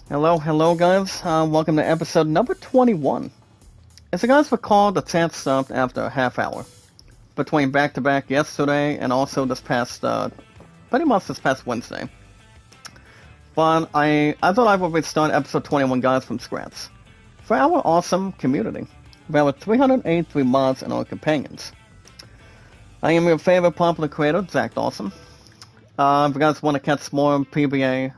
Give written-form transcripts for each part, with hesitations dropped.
Hello guys. Welcome to episode number 21. As you guys recall, the chat stopped after a half hour between back-to-back yesterday and also pretty much this past Wednesday. But I thought I would restart episode 21 guys from scratch for our awesome community. We have 383 mods and our companions. I am your favorite popular creator, Zach Dawson. If you guys want to catch more PBA,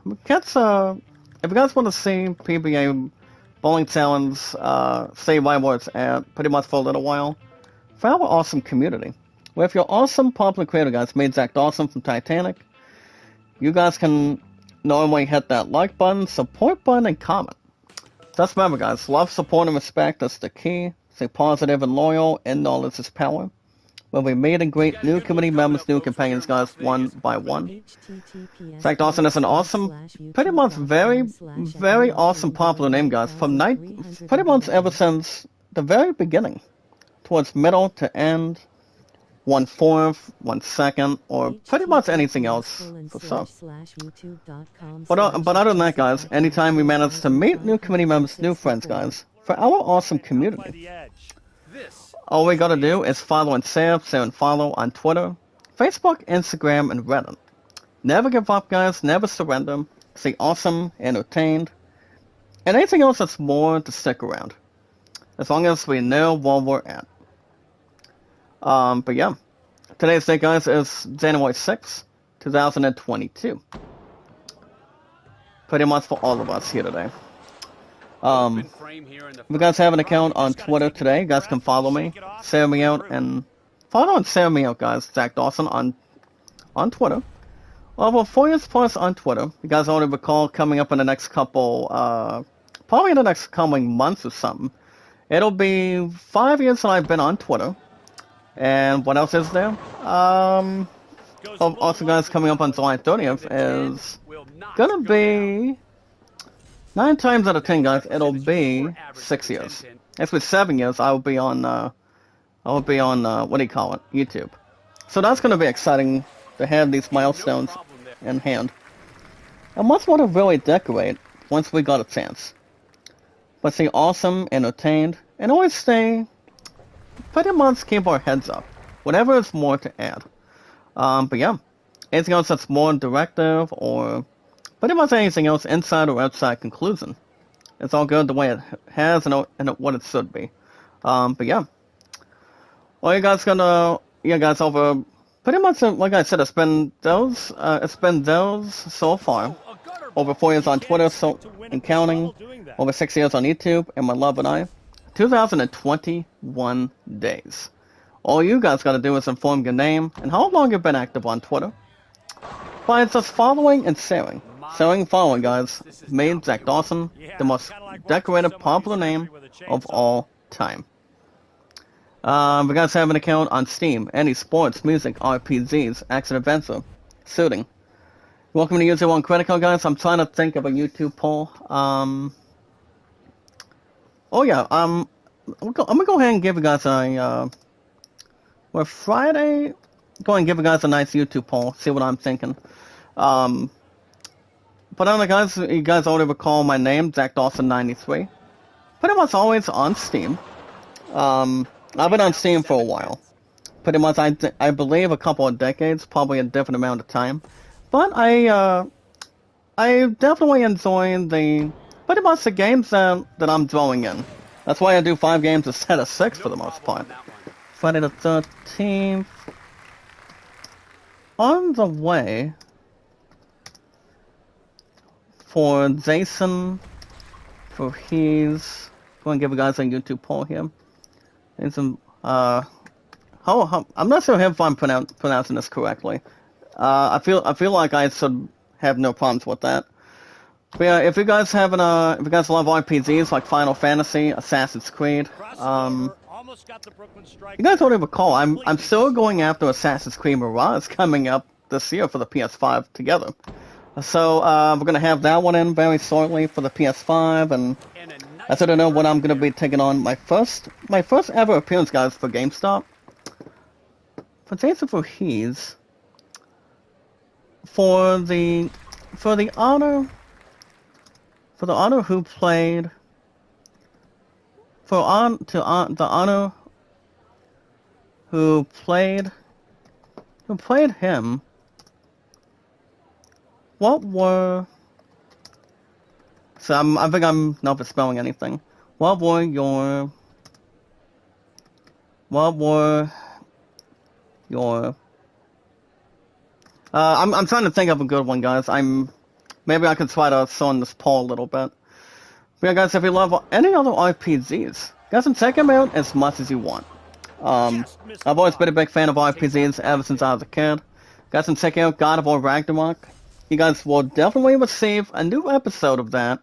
if you guys want to see PBA bowling challenge, stay right where it's at, pretty much for a little while, for our awesome community. With your awesome popular creator guys, made Zach Dawson from Titanic, you guys can normally hit that like button, support button, and comment. Just remember guys, love, support, and respect is the key. Stay positive and loyal, and knowledge is power. When we meet and greet new community members, new companions, guys, one by one. Zach Dawson is an awesome, pretty much very awesome popular name, guys, from pretty much ever since the very beginning, towards middle to end, 1/4, 1/2, or pretty much anything else for stuff. But other than that, guys, anytime we manage to meet new community members, new friends, guys, for our awesome community. All we gotta do is follow and share and follow on Twitter, Facebook, Instagram, and Reddit. Never give up, guys, never surrender. Stay awesome, entertained, and anything else that's more to stick around. As long as we know where we're at. But yeah. Today's date, guys, is January 6th, 2022. Pretty much for all of us here today. If you guys have an account on Twitter today, you guys can follow me, share me out, and follow and share me out, guys. Zach Dawson on Twitter. Over 4 years plus on Twitter. You guys already recall coming up in the next couple, probably in the next coming months or something. It'll be 5 years that I've been on Twitter. And what else is there? Also, guys, coming up on July 30th is gonna be 9 times out of 10, guys. It'll be 6 years. Actually, 7 years. I'll be on what do you call it? YouTube. So that's gonna be exciting to have these milestones in hand. I must want to really decorate once we got a chance. But stay awesome, entertained, and always stay. Pretty much keep our heads up. Whatever is more to add. But yeah, anything else that's more directive or pretty much anything else inside or outside conclusion. It's all good the way it has and what it should be. But yeah. Well, you guys guys, over pretty much like I said, it's been those so far. Over 4 years on Twitter, and counting. Over 6 years on YouTube, and my love and I. 2021 days. All you guys gotta do is inform your name and how long you've been active on Twitter. By just following and sharing. Sharing and following, guys, made Zach Dawson the most decorated, popular name of all time. You guys have an account on Steam, any sports, music, RPGs, action adventure, shooting. Welcome to User One Critical, guys. I'm trying to think of a YouTube poll. Oh yeah, I'm gonna go ahead and give you guys Friday, go ahead and give you guys a nice YouTube poll, see what I'm thinking. But other guys, you guys already recall my name, Zach Dawson 93. Pretty much always on Steam. I've been on Steam for a while. Pretty much, I believe a couple of decades, probably a different amount of time. But I definitely enjoy pretty much the games that I'm throwing in. That's why I do 5 games instead of 6 for the most part. Friday the 13th. On the way for Jason, for his. Go and give you guys a YouTube poll here. And some, I'm not sure if I'm pronouncing this correctly. I feel like I should have no problems with that. But yeah, if you guys love RPGs like Final Fantasy, Assassin's Creed, you guys already recall, I'm still going after Assassin's Creed Mirage coming up this year for the PS5 together. So we're gonna have that one in very shortly for the PS5, and I still don't know when I'm gonna be taking on my first ever appearance, guys, for GameStop. For Jason Voorhees, for the honor For the honor who played, for on to the honor who played him. What were? So I think I'm not spelling anything. What were your? What were your? I'm trying to think of a good one, guys. Maybe I could try to sort this poll a little bit. But yeah, guys, if you love any other RPGs, guys, can check them out as much as you want. I've always been a big fan of RPGs ever since I was a kid. Guys, can check out God of War Ragnarok. You guys will definitely receive a new episode of that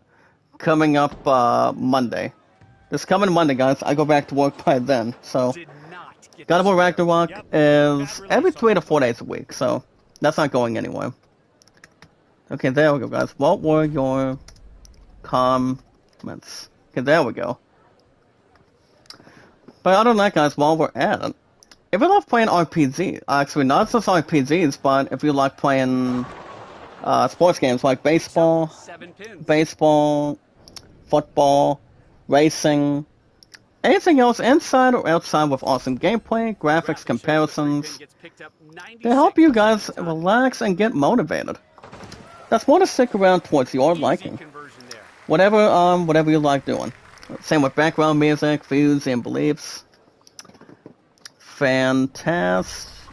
coming up Monday. This coming Monday, guys. I go back to work by then. So, God of War Ragnarok is every 3 to 4 days a week. So, that's not going anywhere. Okay, there we go, guys. What were your comments? Okay, there we go. But other than that, guys, while we're at it, if you love playing RPG, actually not just RPGs, but if you like playing sports games like baseball, football, racing, anything else inside or outside with awesome gameplay, graphics, comparisons, to help you guys relax and get motivated. That's more to stick around towards your liking. Whatever you like doing. Same with background music, views, and beliefs. Fantastic.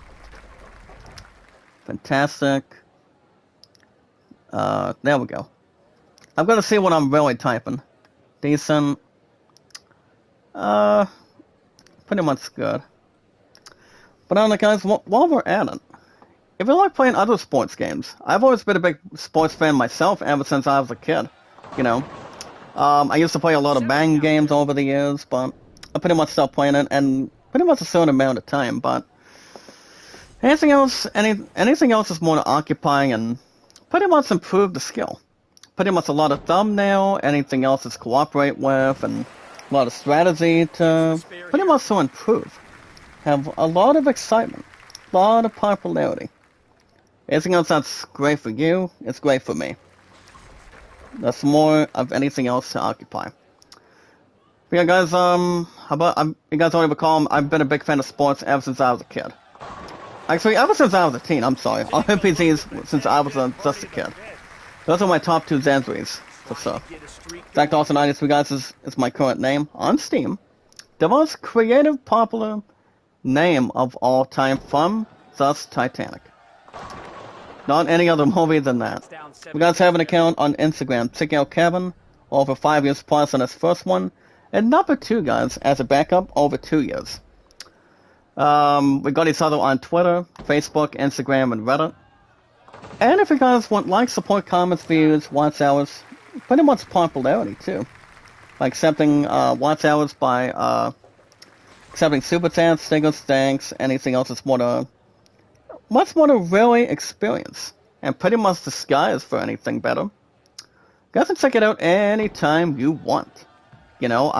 There we go. I'm gonna see what I'm really typing. Decent. Pretty much good. But I don't know, guys, while we're at it, if you like playing other sports games, I've always been a big sports fan myself ever since I was a kid. You know, I used to play a lot of bang games over the years, but I pretty much stopped playing it, and pretty much a certain amount of time. But anything else is more occupying and pretty much improve the skill. Pretty much a lot of thumbnail, anything else is cooperate with, and a lot of strategy to pretty much to improve. Have a lot of excitement, a lot of popularity. Anything else that's great for you, it's great for me. That's more of anything else to occupy. But yeah, guys, you guys already recall, I've been a big fan of sports ever since I was a kid. Actually, ever since I was a teen, I'm sorry. RPGs since I was just a kid. Those are my top 2 Zanzuis, for sure. Zach Dawson 93, guys, is my current name on Steam. The most creative, popular name of all time from thus Titanic. Not any other movie than that. We guys have an account on Instagram, check out Kevin, over 5 years plus on his first one, and number 2, guys, as a backup, over 2 years. We got each other on Twitter, Facebook, Instagram, and Reddit. And if you guys want like, support, comments, views, watch hours, pretty much popularity too. By accepting watch hours by accepting super chats, stickers, thanks, anything else is much more to really experience. And pretty much the sky is for anything better. You guys can check it out anytime you want. You know,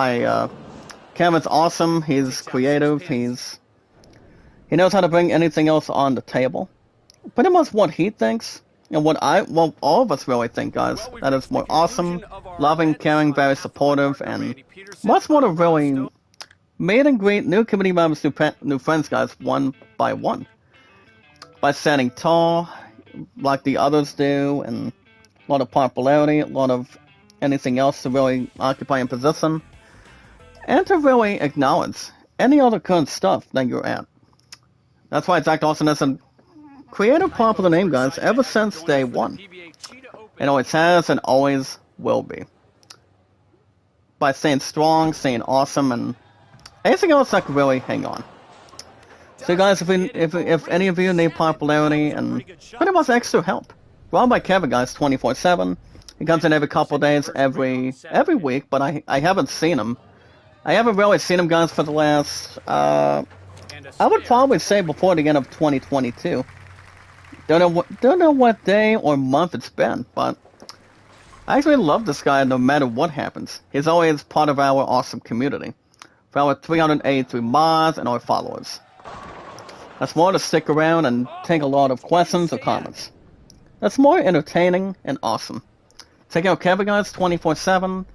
Kevin's awesome, he's creative, he knows how to bring anything else on the table. Pretty much what he thinks, and what all of us really think, guys. That is more awesome, loving, caring, very supportive, and much more to really meet and greet new community members, new friends, guys, one by one. By standing tall, like the others do, and a lot of popularity, a lot of anything else to really occupy a position, and to really acknowledge any other current stuff that you're at. That's why Zach Dawson has a creative, popular name, guys, ever since day one. It always has and always will be. By staying strong, staying awesome, and anything else that could really hang on. So guys, if any of you need popularity and pretty much extra help, run by Kevin, guys, 24/7. He comes in every couple of days, every week, but I haven't seen him. I haven't really seen him, guys, for the last, I would probably say before the end of 2022. Don't know what day or month it's been, but I actually love this guy no matter what happens. He's always part of our awesome community. For our 383 mods and our followers. That's more to stick around and take a lot of questions or comments. That's more entertaining and awesome. Taking out Kevin guys 24/7.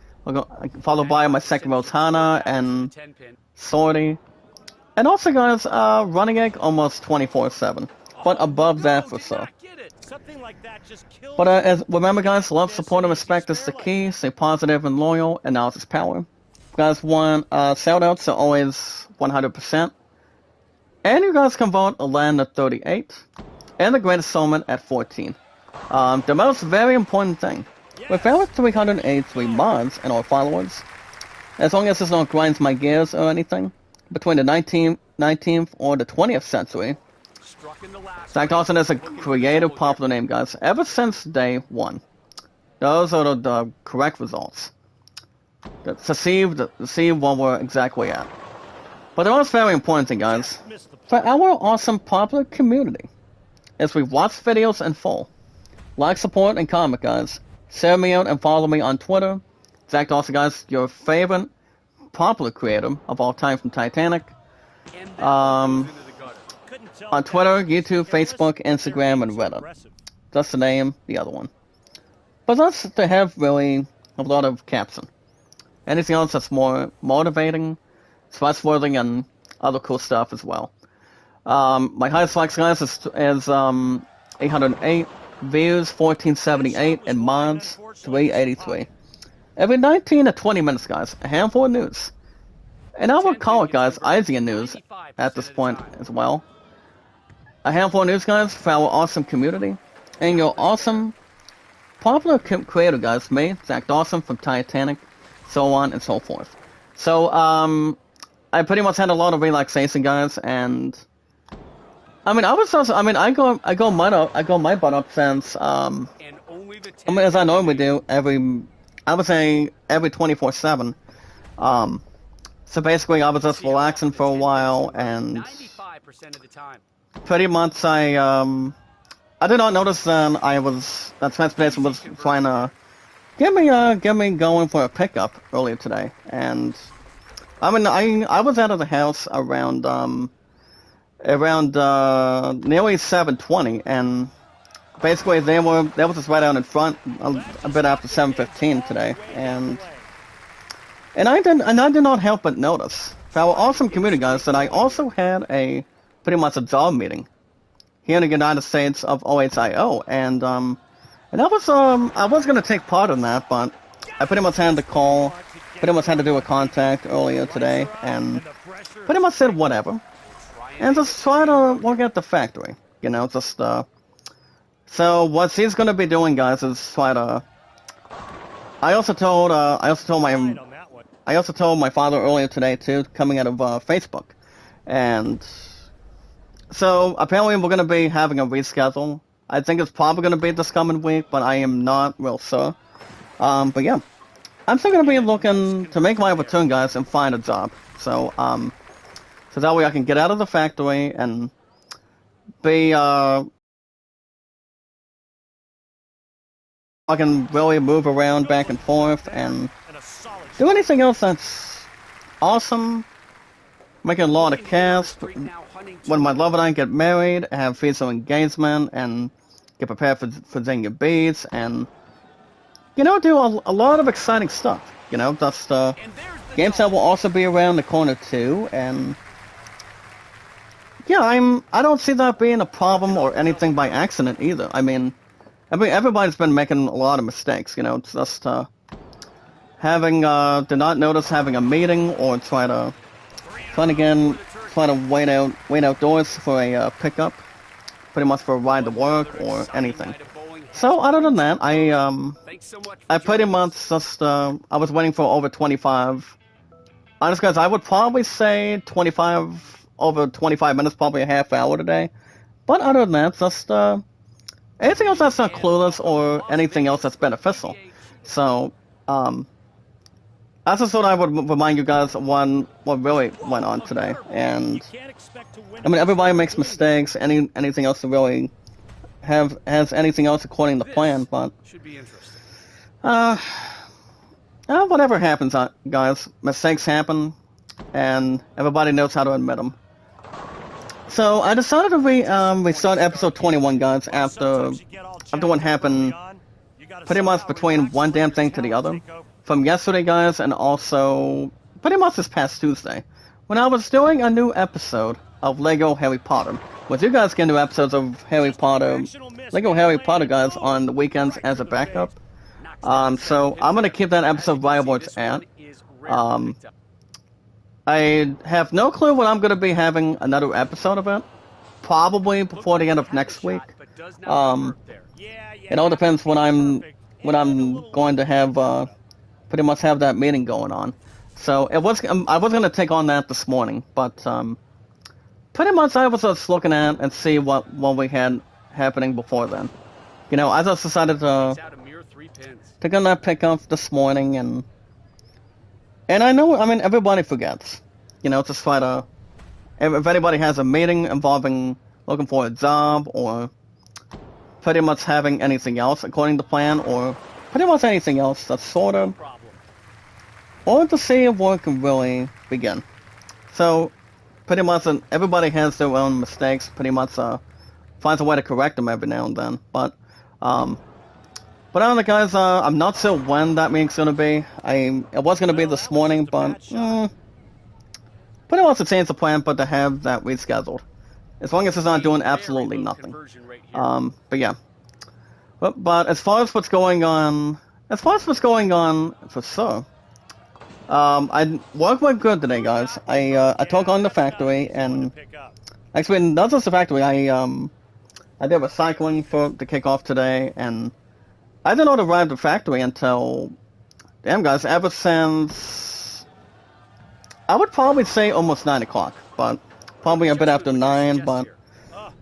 Followed by my Sekiro's Hana and Sorty. And also guys, Running Egg almost 24/7. But above that for so. But as remember guys, love, support, and respect is the key. Stay positive and loyal, and knowledge is power. If you guys want shoutouts are always 100%. And you guys can vote Alan at 38. And the Greatest Soulman at 14. The most very important thing. With over 383 mods and our followers, as long as this don't grinds my gears or anything, between the 19th or the 20th century, Zach Dawson is a creative, popular name, guys, ever since day one. Those are the correct results. To see what we're exactly at. But the most very important thing, guys, for our awesome popular community, is we watch videos in full. Like, support, and comment, guys. Share me out and follow me on Twitter. Zach Dawson, guys, your favorite popular creator of all time from Titanic. On Twitter, YouTube, Facebook, Instagram, and Reddit. Just to name the other one. But that's to have really a lot of caption. Anything else that's more motivating, trustworthy, and other cool stuff as well. My highest likes, guys, is 808. Views 1478 and mods 383. Every 19 to 20 minutes, guys, a handful of news. And I would call it, guys, IGN news at this point as well. A handful of news, guys, for our awesome community. And your awesome, popular creator, guys, me, Zach Dawson from Titanic, so on and so forth. So, I pretty much had a lot of relaxation, guys, and I mean, I go my butt up since, as I normally do I would say every 24/7. So basically I was just relaxing for a while, and pretty much I did not notice that Transportation was trying to get me going for a pickup earlier today, and I mean, I was out of the house around nearly 7:20, and basically they was just right out in front a bit after 7:15 today, and I did not help but notice for our awesome community, guys, that I also had pretty much a job meeting here in the United States of OHIO, and I was gonna take part in that, but I pretty much had to do a contact earlier today, and pretty much said whatever. And just try to work at the factory, you know, just, so what she's gonna be doing, guys, is try to, I also told my father earlier today, too, coming out of, Facebook, and, so, apparently we're gonna be having a reschedule. I think it's probably gonna be this coming week, but I am not real sure. But yeah, I'm still gonna be looking to make my return, guys, and find a job, so that way I can get out of the factory and be, I can really move around back and forth and do anything else that's awesome, making a lot of cash, when my love and I get married, have physical engagement, and get prepared for Zynga Beats, and, you know, do a lot of exciting stuff, you know, that's, games that will also be around the corner too, and yeah, I don't see that being a problem or anything by accident either. I mean, everybody's been making a lot of mistakes, you know, it's just, did not notice having a meeting, or try to wait outdoors for a, pickup, pretty much for a ride to work, or anything. So, other than that, I pretty much just, I was waiting for over 25, honest guys, I would probably say over 25 minutes, probably a half hour today. But other than that, just anything else that's not clueless or anything else that's beneficial. So, I just thought I would remind you guys what really went on today. And I mean, everybody makes mistakes. Anything else to really has anything else according to plan, but whatever happens, guys, mistakes happen, and everybody knows how to admit them. So I decided to restart episode 21, guys, after what happened pretty much between one damn thing to the other. From yesterday, guys, and also pretty much this past Tuesday, when I was doing a new episode of Lego Harry Potter. With you guys getting new episodes of Lego Harry Potter, guys, on the weekends as a backup. So I'm gonna keep that episode viable where it's at. I have no clue when I'm gonna be having another episode of it. Probably before the end of next week. It all depends when I'm going to have pretty much have that meeting going on. So I was gonna take on that this morning, but pretty much I was just looking at and see what we had happening before then. You know, I just decided to take on that pickup this morning, and I know, I mean, everybody forgets. You know, just try to, if anybody has a meeting involving looking for a job, or pretty much having anything else according to plan, or pretty much anything else that's sort of, or to see if work can really begin. So, pretty much everybody has their own mistakes, pretty much finds a way to correct them every now and then. But I don't know, guys, I'm not sure when that meeting's going to be. It was going to be this morning, but pretty much to change the plan, but to have that rescheduled. As long as it's not doing absolutely nothing. But yeah. But as far as what's going on for sure, I work went good today, guys. I took on the factory, and actually not just the factory. I did recycling to kick off today, and I didn't know to arrive at the factory until, damn, guys, ever since I would probably say almost 9 o'clock, but probably a bit after 9. But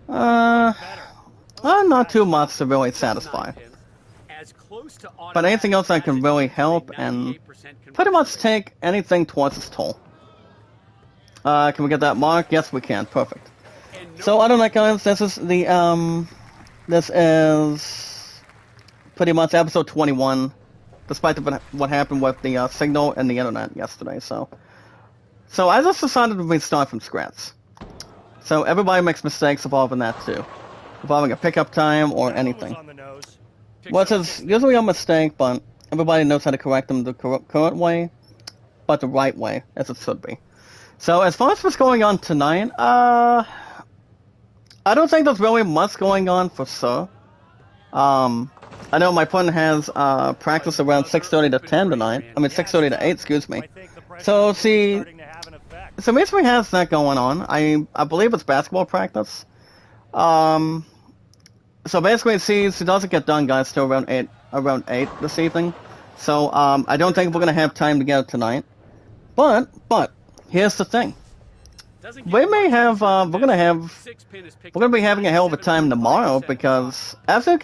not too much to really satisfy. But anything else that can really help and pretty much take anything towards its toll. Can we get that mark? Yes, we can. Perfect. So I don't know, guys. This is pretty much episode 21, despite what happened with the signal and the internet yesterday. So I just decided to restart from scratch. So everybody makes mistakes involving that too, involving a pickup time or anything. Which is usually a mistake, but everybody knows how to correct them the current way, but the right way, as it should be. So as far as what's going on tonight, I don't think there's really much going on for sure. I know my friend has practice around 6:30 to 10 tonight. I mean 6:30 to 8, excuse me. So basically has that going on. I believe it's basketball practice. So basically, she doesn't get done, guys, till around 8 this evening. So I don't think we're gonna have time to get it tonight. But here's the thing. We're gonna be having a hell of a time tomorrow, because after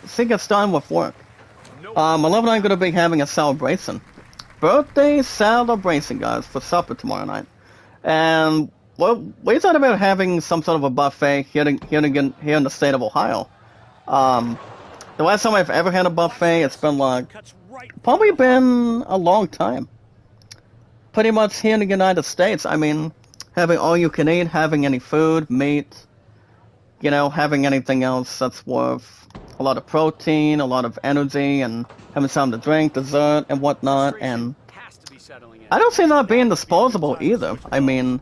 she gets done with work, 11 and I'm gonna be having a celebration, birthday celebration, guys, for supper tomorrow night, and we thought about having some sort of a buffet here in the state of Ohio. The last time I've ever had a buffet, it's been probably been a long time. Pretty much here in the United States, I mean, having all you can eat, having any food, meat, you know, having anything else that's worth a lot of protein, a lot of energy, and having something to drink, dessert, and whatnot, and I don't see that being disposable either. I mean,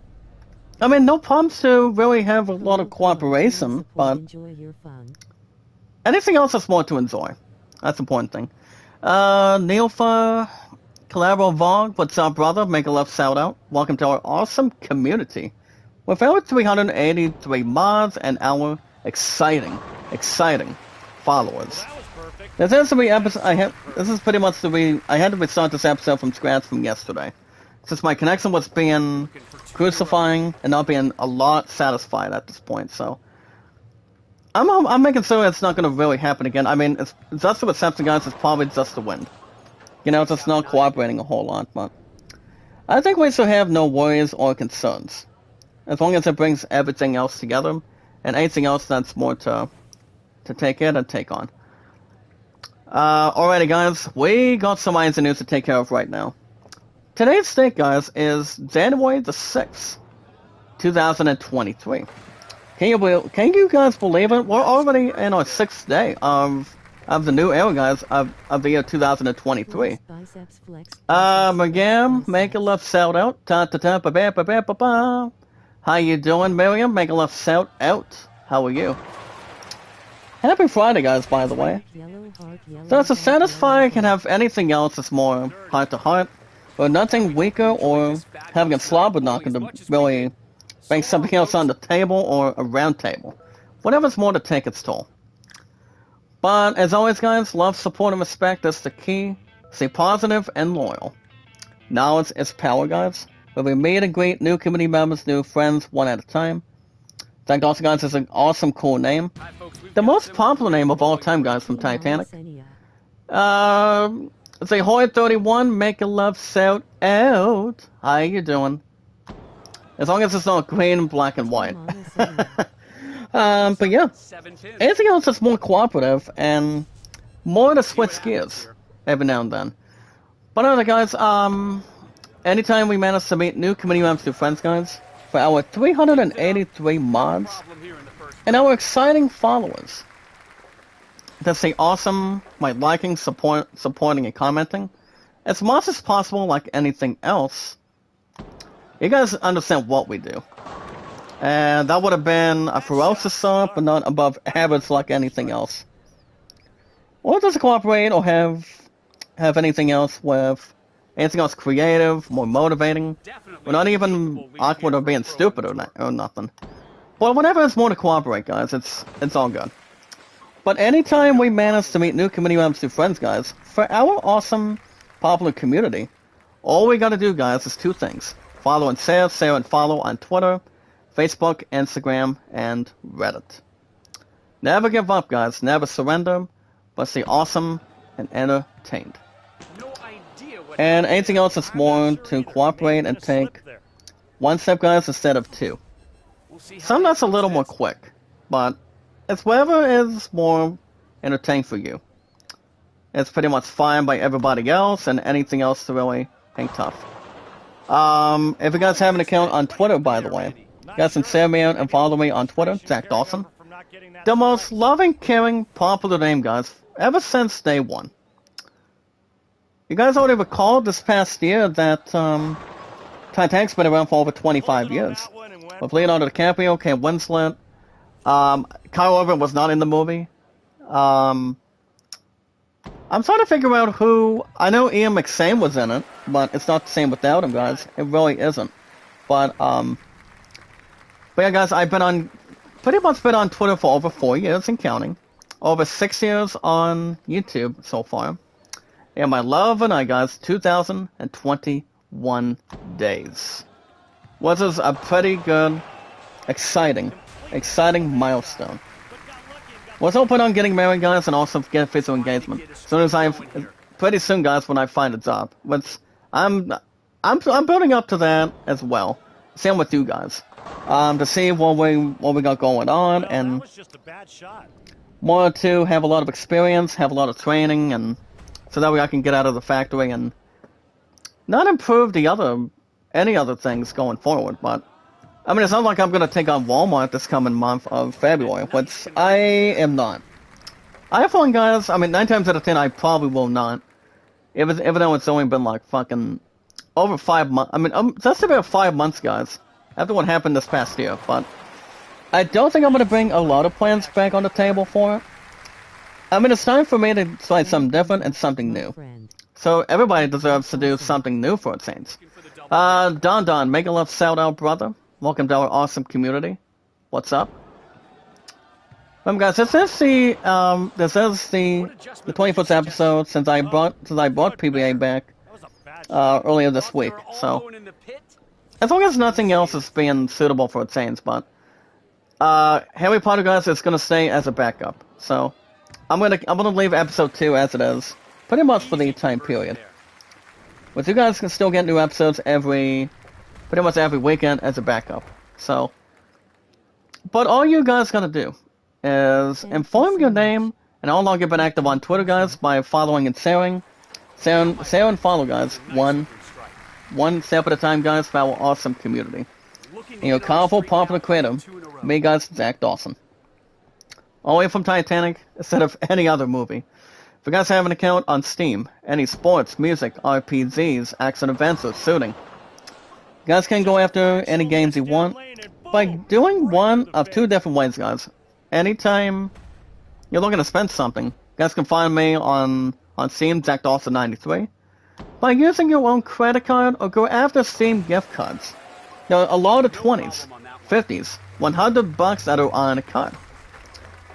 no problems to really have a lot of cooperation, but anything else that's more to enjoy. That's the important thing. Neilfa Calabro Vog, what's up, brother? Make a love shout out. Welcome to our awesome community with our 383 mods and our exciting followers. This is pretty much I had to restart this episode from scratch from yesterday, since my connection was being crucifying and not being a lot satisfied at this point. So I'm making sure it's not going to really happen again. I mean, it's just the reception, guys. It's probably just the wind. You know, it's just not cooperating a whole lot, but I think we should have no worries or concerns, as long as it brings everything else together, and anything else that's more to take in and take on. Alrighty, guys, we got some items and news to take care of right now. Today's date, guys, is January the 6th, 2023. Can you guys believe it? We're already in our 6th day of of the new era, guys, of the year 2023. Again, make a love shout out. Ta ta ta ba ba ba ba ba ba. How you doing, Miriam? Make a love shout out. How are you? Happy Friday, guys, by the way. Does a satisfy can have anything else that's more heart to heart, but nothing weaker or having a slobber knocker to really bring something else on the table or a round table. Whatever's more to take its toll. But as always, guys, love, support, and respect is the key. Stay positive and loyal. Knowledge is power, guys. Where we meet and greet new community members, new friends, one at a time. Thank also, guys, is an awesome, cool name. The most popular name of all time, guys, from Titanic. Say Hoy31, make a love shout out. How you doing? As long as it's not green, black, and white. But yeah, anything else that's more cooperative and more to switch gears every now and then. But anyway, guys, anytime we manage to meet new community members, new friends, guys, for our 383 mods and our exciting followers that say awesome by liking, supporting, and commenting, as much as possible, like anything else, you guys understand what we do. And that would have been a ferocious sub, but not above average like anything else. Or does it cooperate or have anything else with anything else creative, more motivating? We're not even awkward or being stupid or nothing. But whenever it's more to cooperate, guys, it's all good. But anytime we manage to meet new community members, new friends, guys, for our awesome, popular community, all we gotta do, guys, is two things. Follow and share and follow on Twitter, Facebook, Instagram, and Reddit. Never give up, guys. Never surrender, but stay awesome and entertained. And anything else that's more to cooperate and take one step, guys, instead of two. Some that's a little more quick, but it's whatever is more entertaining for you. It's pretty much fine by everybody else, and anything else to really hang tough. If you guys have an account on Twitter, by the way, you guys can share me out and follow me on Twitter, Zach Dawson. The most loving, caring, popular name, guys, ever since day one. You guys already recalled this past year that Titanic's been around for over 25 years. With Leonardo DiCaprio, Kate Winslet, Kyle Urban was not in the movie. I'm trying to figure out who... I know Ian McShane was in it, but it's not the same without him, guys. It really isn't. But yeah, guys, I've been pretty much been on Twitter for over 4 years and counting. Over 6 years on YouTube so far. And my love and I, guys, 2021 days. Which is a pretty good, exciting milestone. Was hoping on getting married, guys, and also get physical engagement. Pretty soon, guys, when I find a job. Which I'm building up to that as well. Same with you guys. To see what we got going on, and more to have a lot of experience, have a lot of training, and so that way I can get out of the factory and not improve any other things going forward. But I mean, it's not like I'm gonna take on Walmart this coming month of February, which I am not. I have fun, guys. I mean, 9 times out of 10, I probably will not. Even though it's only been like fucking over 5 months. I mean, that's about 5 months, guys, after what happened this past year. But I don't think I'm gonna bring a lot of plans back on the table for it. I mean, it's time for me to try something different and something new. So everybody deserves to do something new for a change. Don, make a love shout out, brother. Welcome to our awesome community. What's up? Guys, this is the 21st episode since I brought PBA back earlier this week. So as long as nothing else is being suitable for a change, but Harry Potter, guys, is gonna stay as a backup. So I'm gonna leave episode 2 as it is, pretty much for the time period. But you guys can still get new episodes pretty much every weekend as a backup. So, but all you guys gotta do is inform your name and how long you've been active on Twitter, guys, by following and sharing. Share and follow, guys. One step at a time, guys, for our awesome community. And your powerful, popular creator, me, guys, Zach Dawson. Only from Titanic instead of any other movie. If you guys have an account on Steam, any sports, music, RPGs, action adventures, shooting, you guys can go after any games you want by doing one of two different ways, guys. Anytime you're looking to spend something, you guys can find me on Steam, ZachDawson93, by using your own credit card or go after Steam gift cards. There are a lot of 20s, 50s, $100 that are on a card.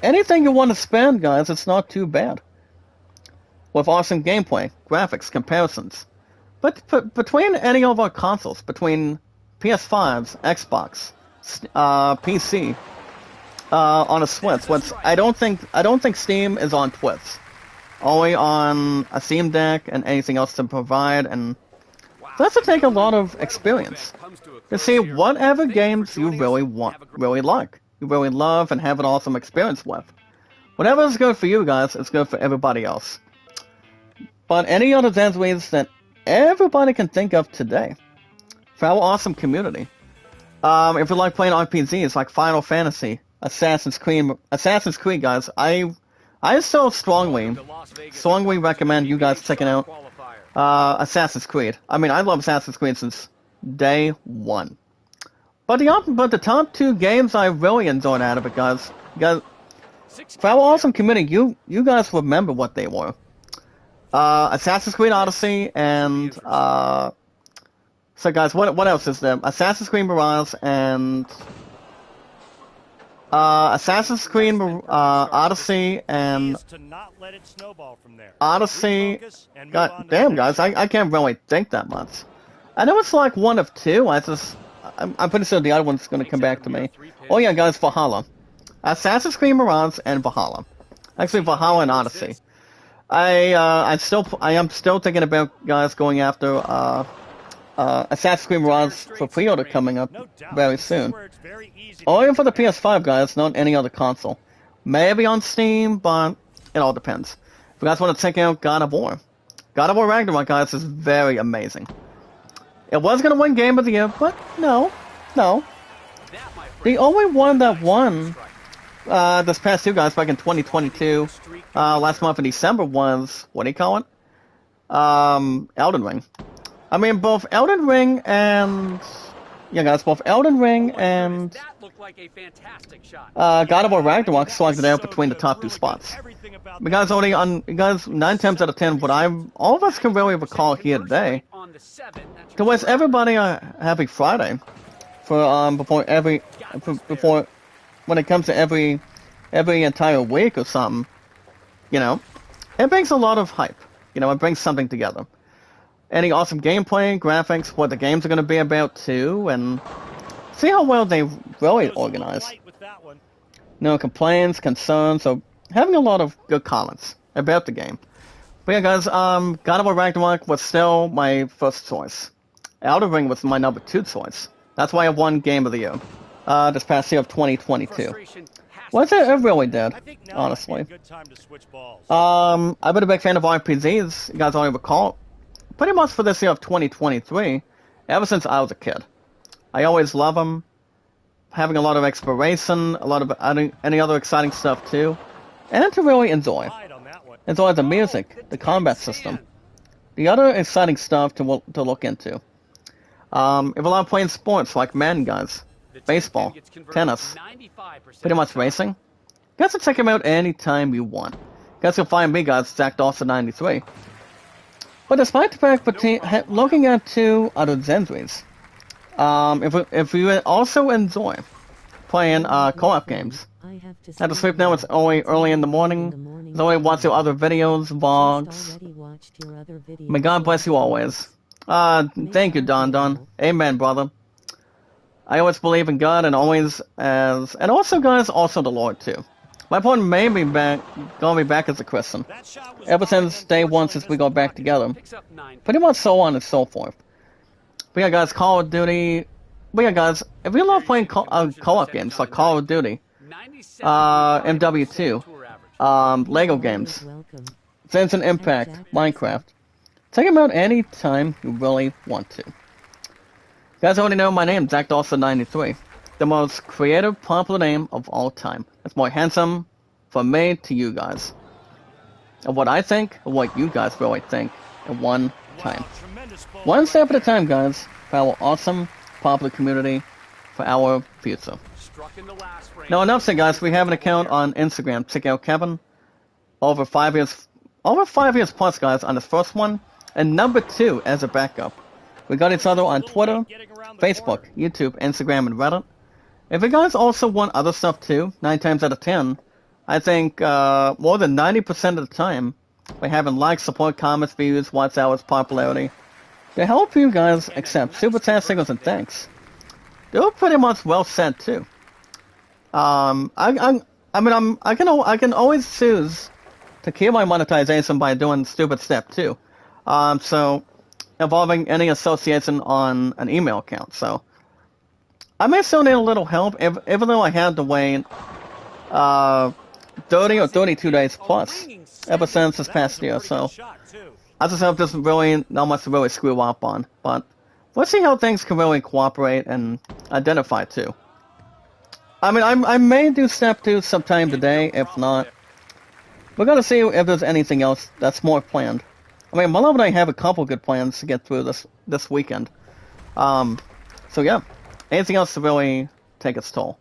Anything you want to spend, guys, it's not too bad. With awesome gameplay, graphics, comparisons. But between any of our consoles, between PS5s, Xbox, PC, on a Switch, which I don't think Steam is on Twitch. Only on a Steam Deck and anything else to provide, and that's to take a lot of experience to see whatever games you really want, really like, you really love, and have an awesome experience with. Whatever is good for you guys, it's good for everybody else. But any other ways that everybody can think of today for our awesome community. If you like playing RPGs like Final Fantasy, Assassin's Creed, guys, I still strongly recommend you guys checking out Assassin's Creed. I mean, I love Assassin's Creed since day one. But the top two games I really enjoyed out of it, guys, for our awesome community, you guys remember what they were. Assassin's Creed Odyssey and so guys, what else is there? Assassin's Creed Mirage and Assassin's Creed Odyssey and Odyssey. God damn, guys, I can't really think that much. I know it's like one of two. I'm pretty sure the other one's gonna come back to me. Oh yeah, guys, Valhalla, Assassin's Creed Mirage and Valhalla. Actually, Valhalla and Odyssey. I am still thinking about, guys, going after Assassin's Creed Mirage for pre-order coming up very soon. Only for the PS5, guys, not any other console. Maybe on Steam, but it all depends. If you guys want to check out God of War Ragnarok, guys, is very amazing. It was going to win Game of the Year, but no. The only one that won this past year, guys, back in 2022, last month in December, was, what do you call it? Elden Ring. I mean, both Elden Ring and... Yeah, guys, both Elden Ring and God of War Ragnarok slugged it out between the top two spots. Because 9 times out of 10, all of us can really recall here today, to wish everybody a happy Friday for before when it comes to every entire week or something. You know, it brings a lot of hype. You know, it brings something together. Any awesome gameplay, graphics, what the games are going to be about too, and see how well they really organize. No complaints, concerns, or having a lot of good comments about the game. But yeah, guys, God of War Ragnarok was still my first choice. Elden Ring was my number 2 choice. That's why I won Game of the Year this past year of 2022. Well, it really did, honestly. I've been a big fan of RPGs, you guys already recall. Pretty much for this year of 2023, ever since I was a kid. I always love them. Having a lot of exploration, a lot of any other exciting stuff too. And to really enjoy. Enjoy the music, the combat system. The other exciting stuff to look into. If you love playing sports like Madden, guys, baseball, tennis, pretty much racing, you guys can check them out anytime you want. You guys can find me, guys, ZachDawson93. But despite the fact that looking at two other genres, if you also enjoy playing co-op games, at the sleep now it's only early in the morning. There's only watch your other videos, vlogs. May God bless you always. Thank you, Don. Amen, brother. I always believe in God and always and also, guys, also the Lord too. My opponent may be gonna be back as a Christian. Ever since day one, since we got back together. Pretty much so on and so forth. But yeah, guys, Call of Duty. But yeah, guys, if you love playing co-op games like Call of Duty, MW2, Lego games, Genshin Impact, Minecraft, check them out anytime you really want to. You guys already know my name, ZachDawson93. The most creative, popular name of all time. It's more handsome, from me to you guys. Of what I think, and what you guys really think, in one time. One step at a time, guys, for our awesome, popular community, for our future. Now, enough said, guys. We have an account on Instagram, Check Out Kevin. Over 5 years plus, guys, on this first one, and number 2 as a backup. We got each other on Twitter, Facebook, YouTube, Instagram, and Reddit. If you guys also want other stuff too, 9 times out of 10, I think more than 90% of the time, we're having likes, support, comments, views, watch hours, popularity. To help you guys accept super chat signals and thanks. They're pretty much well said too. I can always choose to keep my monetization by doing stupid step too. So involving any association on an email account. So I may still need a little help, even though I had to wait 30 or 32 days plus ever since this past year. So I just have this really not much to really screw up on. But let's see how things can really cooperate and identify too. I mean, I may do step 2 sometime today. If not, we're gonna see if there's anything else that's more planned. I mean, my love and I have a couple good plans to get through this weekend. So yeah, anything else to really take its toll.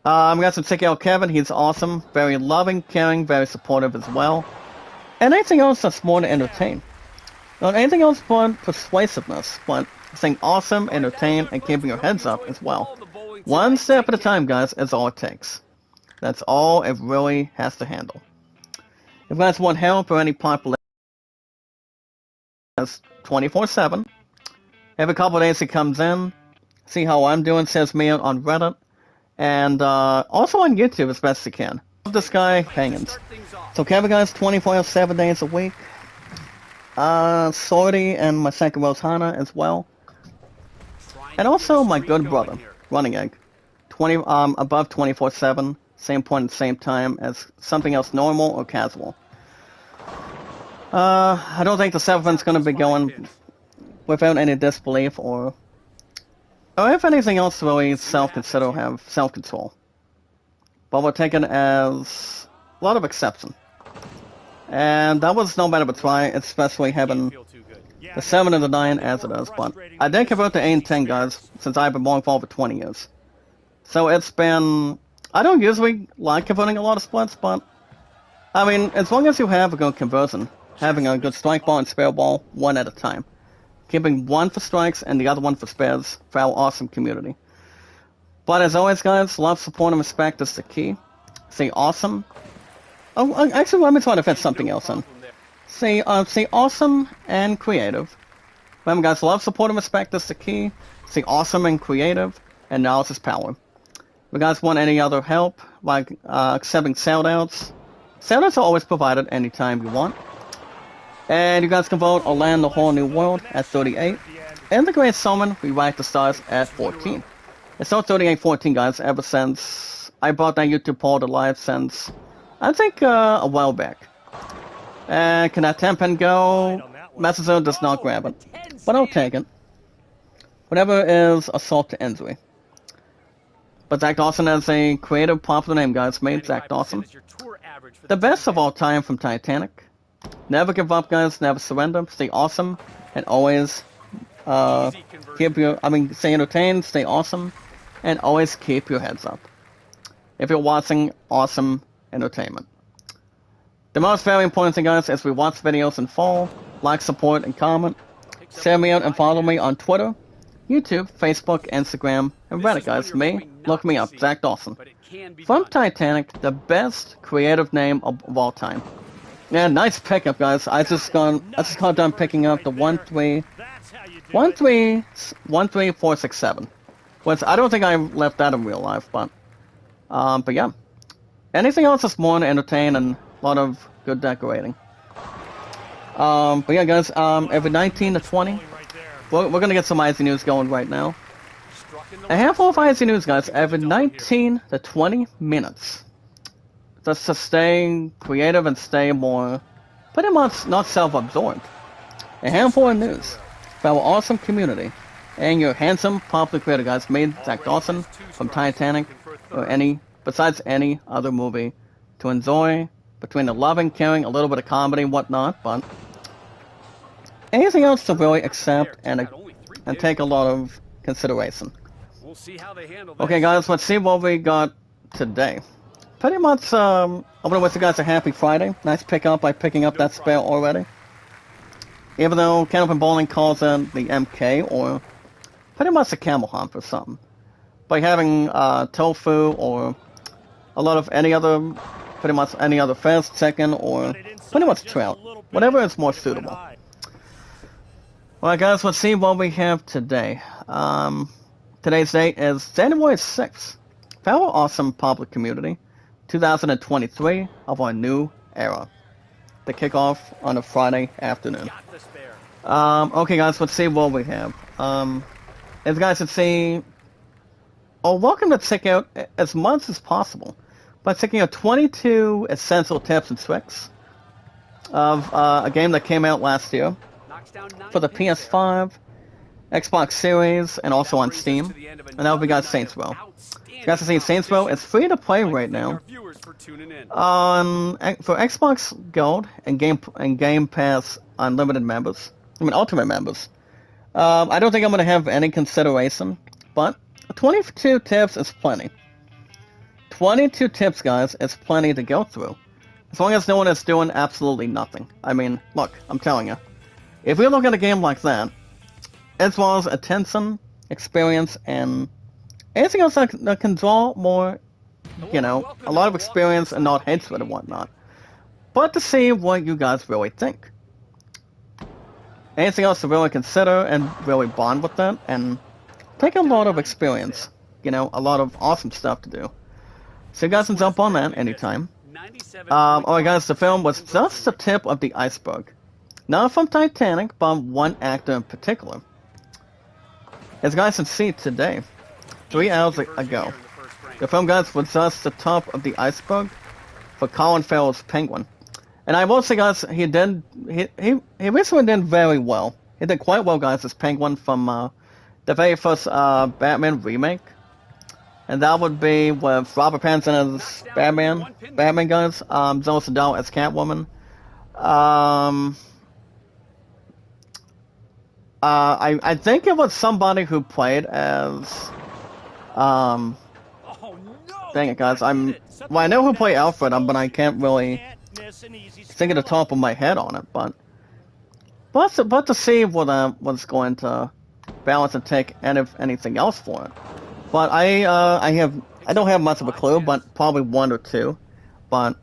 We got some Check Out Kevin. He's awesome, very loving, caring, very supportive as well. And anything else that's more to entertain. Not anything else but persuasiveness, but saying awesome, entertain, and keeping your heads up as well. One step at a time, guys, is all it takes. That's all it really has to handle. If you guys want help or any popularity, 24/7. Every couple of days he comes in, see how I'm doing, says me out on Reddit, and also on YouTube as best he can. Love this guy, Pangans. So Kevin, guys, 24 7 days a week. Sorty and my second Rose Hana as well. And also my good brother, Running Egg. Above 24/7, same point at the same time as something else normal or casual. I don't think the 7th's going to be going without any disbelief or if anything else to really self-consider or have self-control. But we'll take it as a lot of exception. And that was no bad of a try, especially having the 7 and the 9 as it is. But I did convert to 8 and 10, guys, since I've been more involved for 20 years. So it's been... I don't usually like converting a lot of splits, but... I mean, as long as you have a good conversion, having a good strike ball and spare ball, one at a time. Keeping one for strikes and the other one for spares for our awesome community. But as always, guys, love, support, and respect is the key. Say awesome. Oh, actually, let me try to fit something else in. Say awesome and creative. Remember, guys, love, support, and respect is the key. Say awesome and creative, and knowledge is power. If you guys want any other help, like accepting shoutouts, shoutouts are always provided anytime you want. And you guys can vote or land the whole new world at 38. And the Great Summon, we rank the stars at 14. It's not 38-14, guys, ever since I brought that YouTube poll to life since, I think, a while back. And can that 10 pin go? Messenger does not grab it. But I'll take it. Whatever is assault to injury. But Zach Dawson has a creative, popular name, guys, made Zach Dawson. The best of all time from Titanic. Never give up, guys. Never surrender. Stay awesome, and always stay entertained, stay awesome, and always keep your heads up. If you're watching awesome entertainment, the most very important thing, guys, is we watch videos in full, like, support, and comment. Share me out and follow me on Twitter, YouTube, Facebook, Instagram, and Reddit, guys. Look me up, Zach Dawson. From Titanic, the best creative name of all time. Yeah, nice pickup, guys. I just got done picking up the 13467. Which I don't think I left that in real life, but yeah. Anything else is more to entertain and a lot of good decorating. But yeah, guys, every 19 to 20, we're gonna get some IC news going right now. A handful of IC news, guys, every 19 to 20 minutes. Just to stay creative and stay more, pretty much not self-absorbed. A handful of news for our awesome community and your handsome, popular creator, guys, made Zach Dawson from Titanic or besides any other movie to enjoy, between the loving, caring, a little bit of comedy and whatnot, but anything else to really accept and take a lot of consideration. We'll see how they handle Okay, guys, let's see what we got today. Pretty much, I want to wish you guys a happy Friday. Nice pickup by picking up that spell already. Even though Candlepin Bowling calls it the MK, or pretty much a camel hump or something. By having tofu or a lot of pretty much any other fast chicken or pretty much trout. Whatever is more suitable. Alright guys, let's see what we have today. Today's date is January 6th. For our awesome public community, 2023 of our new era. The kickoff on a Friday afternoon. Okay guys, let's see what we have. As you guys can see, welcome to check out as much as possible by checking out 22 essential tips and tricks of a game that came out last year for the PS5, Xbox Series, and also on Steam. And that would be guys Saints Row. You guys can see Saints Row is free to play right now for Xbox Gold and Game Pass Unlimited members. I mean Ultimate members. I don't think I'm going to have any consideration, but 22 tips is plenty. 22 tips, guys, is plenty to go through. As long as no one is doing absolutely nothing. I mean, look, I'm telling you. If we look at a game like that, as well as attention, experience, and anything else that can draw more, a lot of experience and not hatred and whatnot. But to see what you guys really think. Anything else to really consider and really bond with that, and take a lot of experience. A lot of awesome stuff to do. So you guys can jump on that anytime. Alright guys, the film was just the tip of the iceberg. Not from Titanic, but one actor in particular. As you guys can see today, 3 hours ago, the film, guys, was just the top of the iceberg for Colin Farrell's Penguin. And I will say, guys, he recently did very well. He did quite well, guys, as Penguin from the very first Batman remake. And that would be with Robert Pattinson as Batman, guys, Zoe Saldana as Catwoman. I think it was somebody who played as dang it, guys, I know who played Alfred, but I can't really think of the top of my head on it, but to see what was going to balance and take anything else for it. But I don't have much of a clue, but probably 1 or 2. But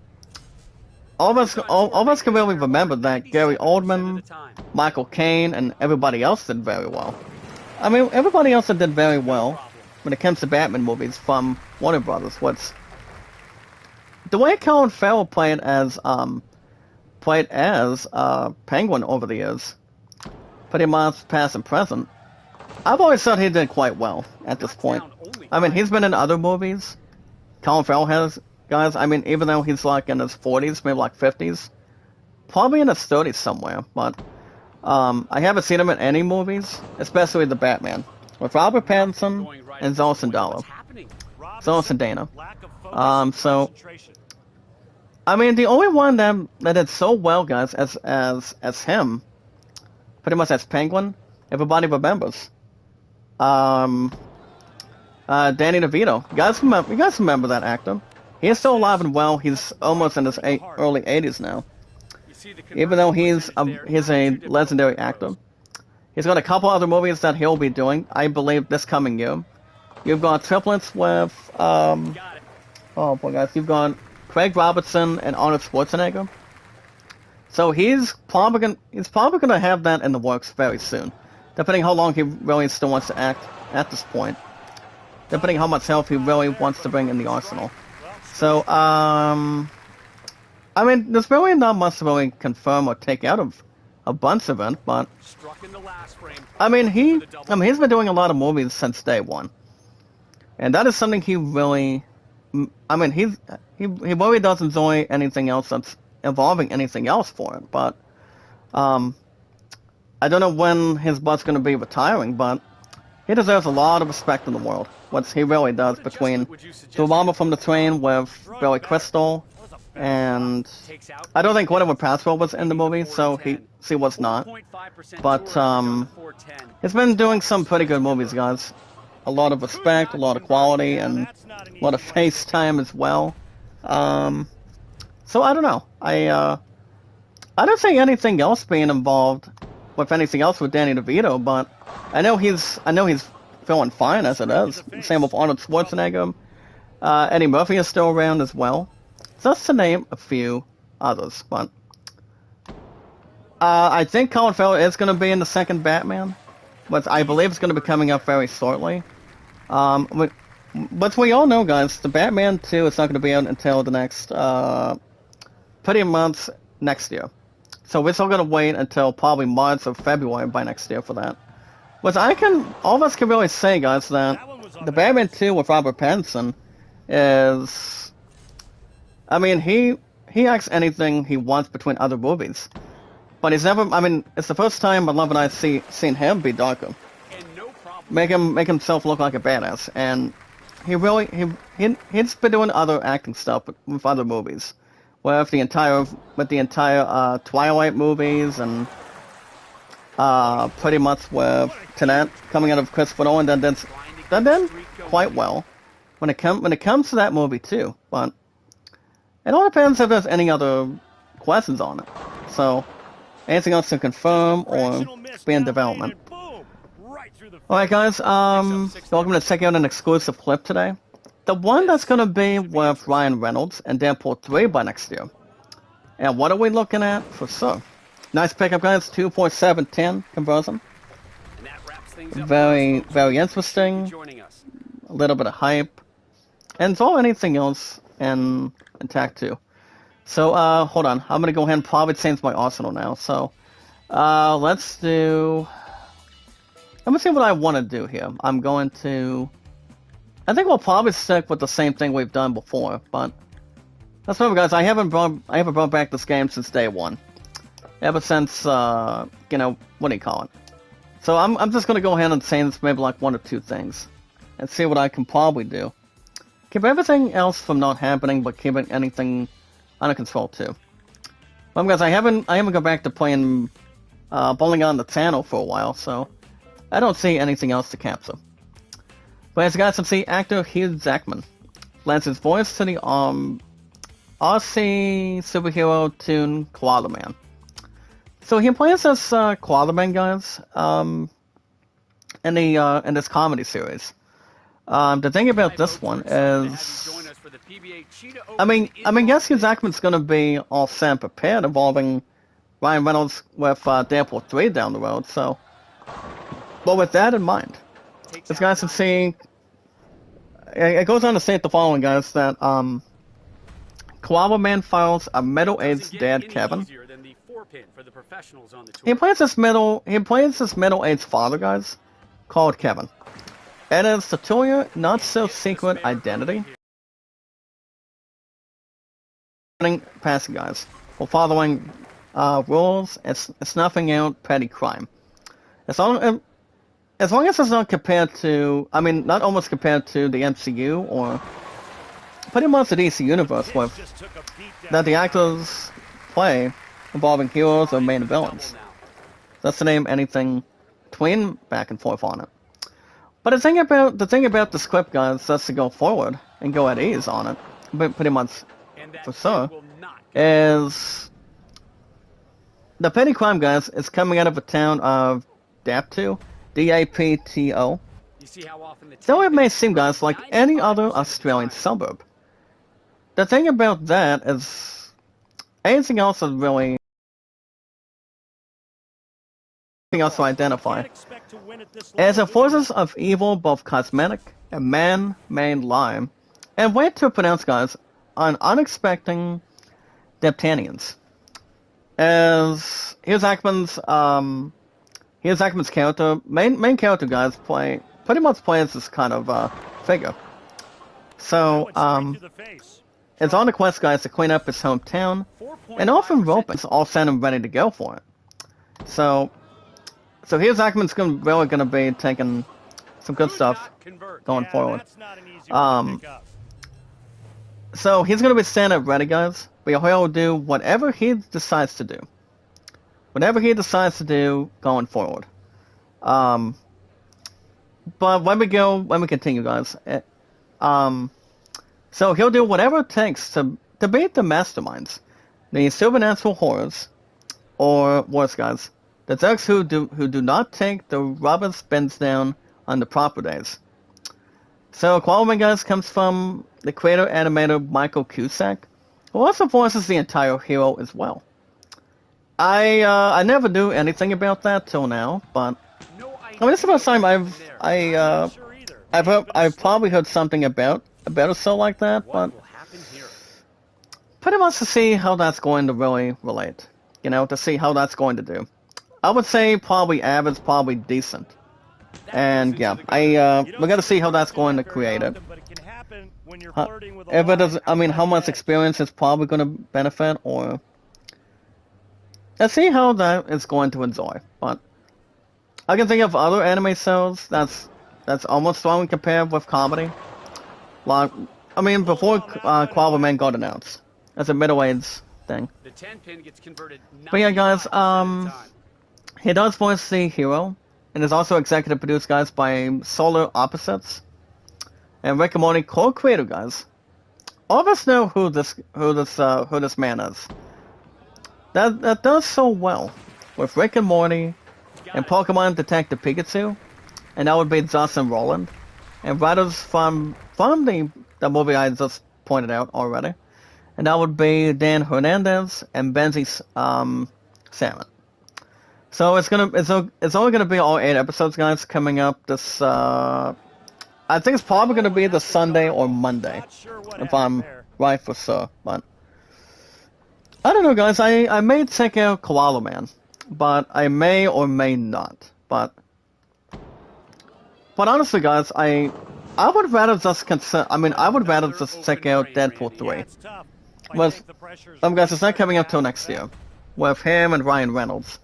all of us can really remember that Gary Oldman, Michael Caine, and everybody else did very well. I mean, everybody else did very well when it comes to Batman movies from Warner Brothers. The way Colin Farrell played as Penguin over the years, pretty much past and present, I've always thought he did quite well at this point. I mean, he's been in other movies. Colin Farrell has, guys. I mean, even though he's like in his 40s, maybe like 50s, probably in his 30s somewhere. But I haven't seen him in any movies, especially the Batman, with Robert Pattinson and Zoe Saldana. So, I mean, the only one that did so well, guys, as him, pretty much as Penguin, everybody remembers. Danny DeVito. You guys remember that actor? He is still alive and well. He's almost in his early 80s now. Even though he's a legendary actor. He's got a couple other movies that he'll be doing, I believe, this coming year. You've got triplets with, oh boy, guys, you've got Craig Robertson and Arnold Schwarzenegger. So he's probably gonna have that in the works very soon, depending how long he really still wants to act at this point, depending how much help he really wants to bring in the arsenal. So, I mean, there's really not much to really confirm or take out of a bunch of it, but I mean, he's been doing a lot of movies since day one, and that is something he really, I mean, he really does enjoy anything else that's involving anything else for it, but I don't know when his butt's going to be retiring, but he deserves a lot of respect in the world. What he really does, between The Mama from the Train with Billy Crystal and I don't think whatever Passwell was in the movie, so he was not. But he's been doing some pretty good movies, guys. A lot of respect, a lot of quality, and a lot of face time as well. So I don't know. I don't see anything else being involved with anything else with Danny DeVito, but I know he's feeling fine as it is. Same with Arnold Schwarzenegger. Eddie Murphy is still around as well. Just to name a few others, but I think Colin Farrell is going to be in the second Batman, but I believe it's going to be coming up very shortly. But we all know, guys, the Batman 2 is not going to be out until the next, pretty much next year. So we're still going to wait until probably March or February by next year for that. But all of us can really say, guys, that the Batman 2 with Robert Pattinson is, I mean, he acts anything he wants between other movies. But he's never, I mean, it's the first time Love and I seen him be darker. Make himself look like a badass. And he's been doing other acting stuff with other movies. With the entire Twilight movies and pretty much with Tenet coming out of Christopher Nolan that did quite well when it comes to that movie too. But it all depends if there's any other questions on it. So anything else to confirm or be in development. Alright guys, welcome to check out an exclusive clip today. The one that's going to be with Ryan Reynolds and Deadpool 3 by next year. And what are we looking at for sure? Nice pickup, guys. 2.710 conversion. Very, very interesting. A little bit of hype. And it's all anything else in intact too. So, hold on. I'm going to go ahead and probably change my arsenal now. So, let me see what I want to do here. I think we'll probably stick with the same thing we've done before, but let's remember, guys, I haven't brought back this game since day one. Ever since, what do you call it? So I'm just gonna go ahead and change maybe like one or two things, and see what I can probably do. Keep everything else from not happening, but keeping anything under control too. Well, guys, I haven't gone back to playing Bowling on the Channel for a while, so I don't see anything else to capture. But as you guys can see, actor Hugh Jackman lends his voice to the RC superhero tune Koala Man. So he plays as Koala Man, guys, in this comedy series. The thing about this one is, I mean, yes, Hugh Jackman's gonna be all set and prepared, involving Ryan Reynolds with Deadpool 3 down the road. So, but with that in mind, as guys can see, it goes on to say the following, guys, that Koala Man follows a middle-aged dad, Kevin. He plays this middle-aged father, guys, called Kevin. And his peculiar, not-so-secret identity. Passing, guys, while following rules and snuffing out petty crime. As long as it's not compared to, I mean, not almost compared to the MCU or pretty much the DC universe with that the actors play involving heroes or main villains. That's to name anything between back and forth on it. But the thing about the script, guys, that's to go forward and go at ease on it, but pretty much for sure, is the petty crime, guys, is coming out of a town of Dapto. D-A-P-T-O. Though it may seem, guys, like any other Australian suburb. The thing about that is, anything else is really anything else to identify. As the forces of evil, both cosmetic and man-made lie, and way to pronounce, guys, on unexpected Deptanians. As Hugh Jackman's character, main character, guys, pretty much plays this kind of figure. So, it's on the quest, guys, to clean up his hometown, and often Rope is all set and ready to go for it. So Hugh Jackman's really gonna be taking some good stuff going forward. So he's gonna be standing ready, guys, he'll do whatever he decides to do. Whatever he decides to do going forward. But when we continue, guys. So he'll do whatever it takes to beat the masterminds, the supernatural horrors, or worse, guys, the thugs who do not take the rubber spins down on the proper days. So Koala guys, comes from the creator animator Michael Cusack, who also voices the entire hero as well. I never knew anything about that till now, but I mean, this is the first time I've probably heard something about a show like that, but pretty much to see how that's going to really relate, to see how that's going to do. I would say probably average, probably decent, and yeah, we got to see how that's going to create it. If it does, I mean, how much experience is probably going to benefit, or let's see how that is going to enjoy. But I can think of other anime shows that's almost strongly compared with comedy. Like, I mean, before Koala Man got announced as a middle-aged thing. The 10-pin gets converted. But yeah, guys, he does voice the hero, and is also executive produced, guys, by Solar Opposites and Rick and Morty co-creator, guys. All of us know who this man is. That does so well with Rick and Morty and Pokemon Detective Pikachu, and that would be Justin Roiland, and writers from the movie I just pointed out already, and that would be Dan Hernandez and Benji Salmon. So it's only gonna be all 8 episodes, guys, coming up this. I think it's probably gonna be the Sunday or Monday, if I'm right for sure. But I don't know, guys. I may check out Koala Man, but I may or may not. But honestly, guys, I would rather just I would rather just check out Deadpool 3. Guys, it's not coming up till next year with him and Ryan Reynolds.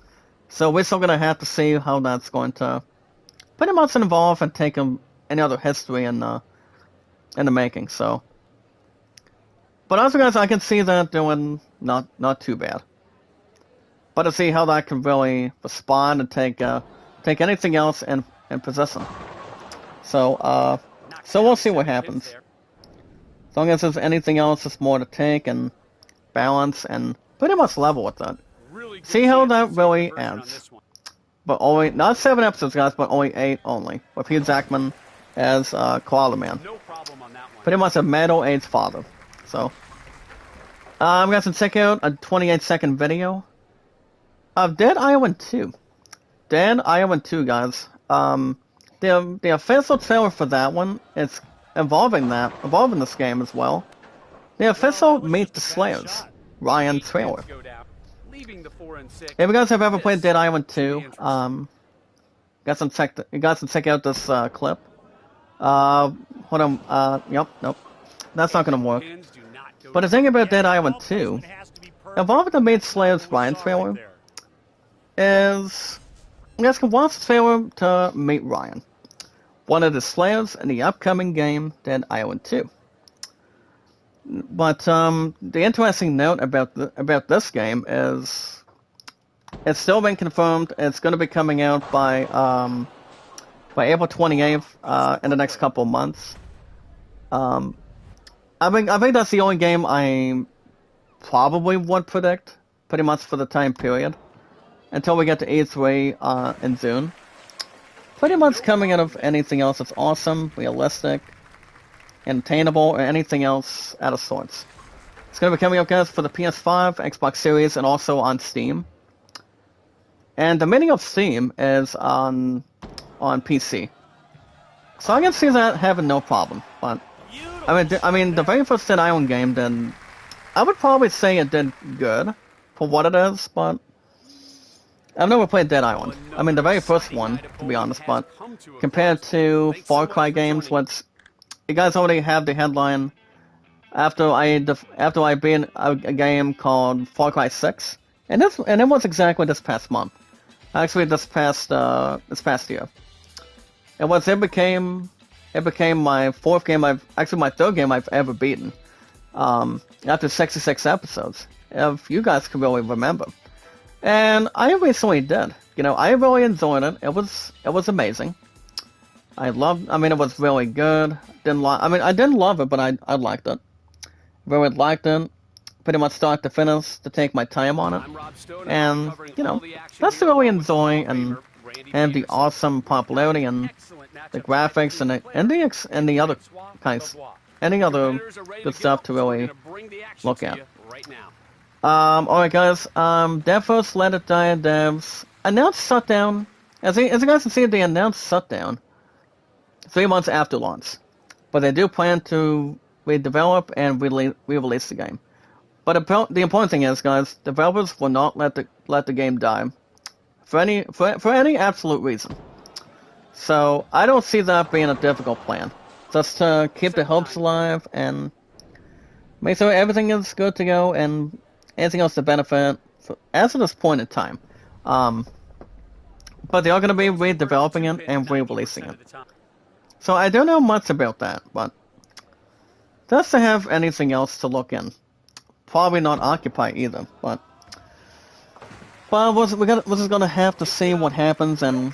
So we're still gonna have to see how that's going to pretty much involve and take any other history in the making. So, but also, guys, I can see that doing not too bad. But to see how that can really respond and take anything else in possession. So we'll see what happens. As long as there's anything else that's more to take and balance and pretty much level with that. See how that really ends. But only, not 7 episodes, guys, but only 8 only. With Hugh Jackman as Koala Man. Pretty much a middle-aged father. So, I'm going to check out a 28-second video of Dead Island 2. Dead Island 2, guys. The official trailer for that one is involving this game as well. The official Meet the Slayers Ryan trailer. If you guys have ever played Dead Island 2, got some check out this clip. Hold on, nope. That's not gonna work. But the thing about Dead Island 2, involving the Meet Slayers Ryan trailer, is you guys can watch the trailer to meet Ryan, one of the Slayers in the upcoming game Dead Island 2. But the interesting note about this game is it's still been confirmed. It's going to be coming out by April 28th in the next couple of months. I think that's the only game I probably would predict pretty much for the time period until we get to E3 in June. Pretty much coming out of anything else that's awesome, realistic, attainable, or anything else out of sorts. It's going to be coming up, guys, for the PS5, Xbox Series, and also on Steam. And the meaning of Steam is on PC. So I can see that having no problem. But I mean, the very first Dead Island game did. I would probably say it did good for what it is, but I've never played Dead Island. I mean, the very first one, to be honest, but compared to Far Cry games, you guys already have the headline after I beat a game called Far Cry 6, and it was exactly this past month. Actually, this past year. It became my 4th game my 3rd game I've ever beaten. after 66 episodes, if you guys can really remember. And I recently did. You know, I really enjoyed it. It was amazing. I mean, it was really good. I didn't love it, but I liked it. Really liked it. Pretty much start to finish, to take my time on it. And, you know, that's to really enjoy and the awesome popularity and the graphics and the other kinds, any other good stuff to really look at. Alright guys, Defos Let It Die Devs announced shutdown. As you guys can see, they announced shutdown 3 months after launch. But they do plan to redevelop and re-release the game. But the important thing is, guys, developers will not let the game die for any absolute reason. So I don't see that being a difficult plan. Just to keep the hopes alive and make sure everything is good to go and anything else to benefit as of this point in time. But they are going to be redeveloping it and re-releasing it. So I don't know much about that, but just to have anything else to look in. Probably not Occupy either, but we're just gonna have to see what happens and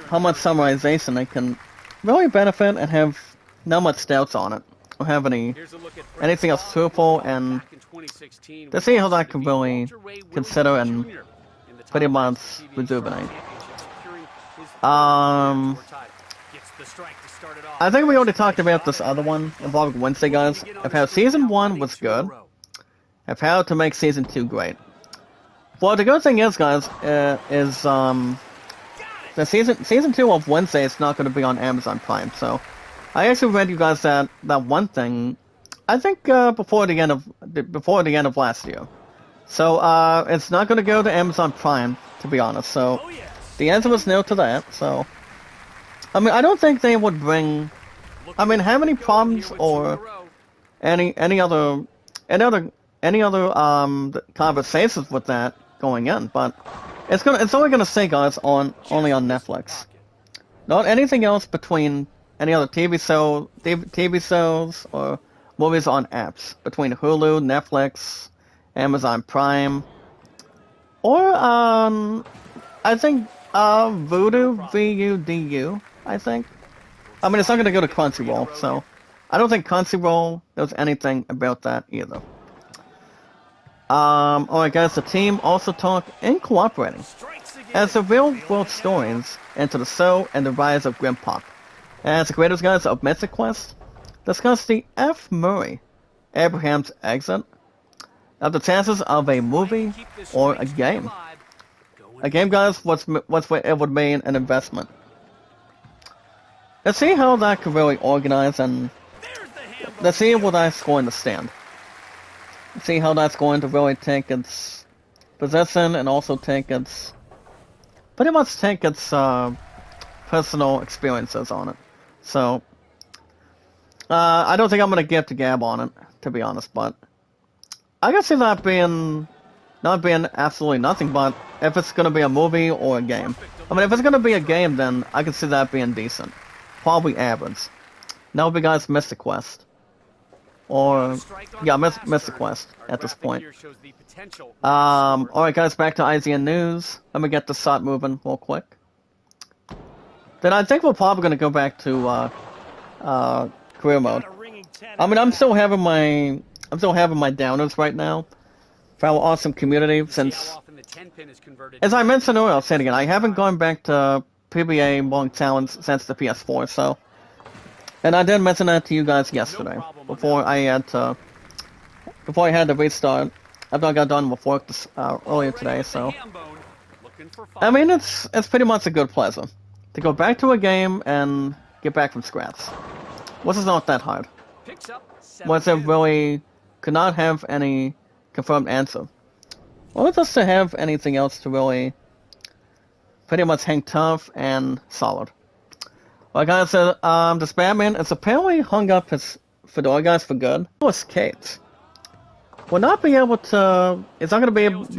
how much summarization they can really benefit and have not much doubts on it or have anything else truthful, and to see how that can really consider and pretty much rejuvenate. I think we already talked about this other one involving Wednesday, guys, of how Season 1 was good, of how to make Season 2 great. Well, the good thing is, guys, the Season 2 of Wednesday is not going to be on Amazon Prime, so I actually read you guys that one thing, I think before the end of last year. So it's not going to go to Amazon Prime, to be honest, so the answer was no to that, so I mean, I don't think they would bring, I mean, have any problems or any other conversations with that going in, but it's only gonna say, guys, only on Netflix, not anything else between any other TV shows or movies on apps between Hulu, Netflix, Amazon Prime, or I think Vudu, VUDU, I think. I mean, it's not gonna go to Crunchyroll, so I don't think Crunchyroll knows anything about that either. Alright guys, the team also talked in cooperating as the real-world stories into the show and the rise of Grimpop. As the creators, guys, of Mythic Quest discussed the F. Murray Abraham's exit of the chances of a movie or a game. A game, guys, what's it would mean an investment. Let's see how that could really organize, and let's see where that's going to stand. See how that's going to really take its possession and also take its personal experiences on it. So I don't think I'm gonna give to Gab on it, to be honest, but I can see that not being absolutely nothing, but if it's gonna be a movie or a game. I mean, if it's gonna be a game, then I can see that being decent. Probably average. That would be, guys, Mystic Quest. Or, yeah, Mystic Quest at this point. Alright guys, back to IGN News. Let me get the shot moving real quick. Then I think we're probably gonna go back to career mode. I mean, I'm still having my downers right now for our awesome community, since, as I mentioned earlier, I'll say it again, I haven't gone back to PBA Long Challenge since the PS4, so. And I did mention that to you guys yesterday, before I had to restart, after I got done with work earlier today, so. I mean, it's pretty much a good pleasure to go back to a game and get back from scratch. Which is not that hard. Was it really could not have any confirmed answer. Or just to have anything else to really pretty much hang tough and solid. Like I said, the Spamman is apparently hung up his Fedora, guys, for good. Kate will not be able to, it's not going to be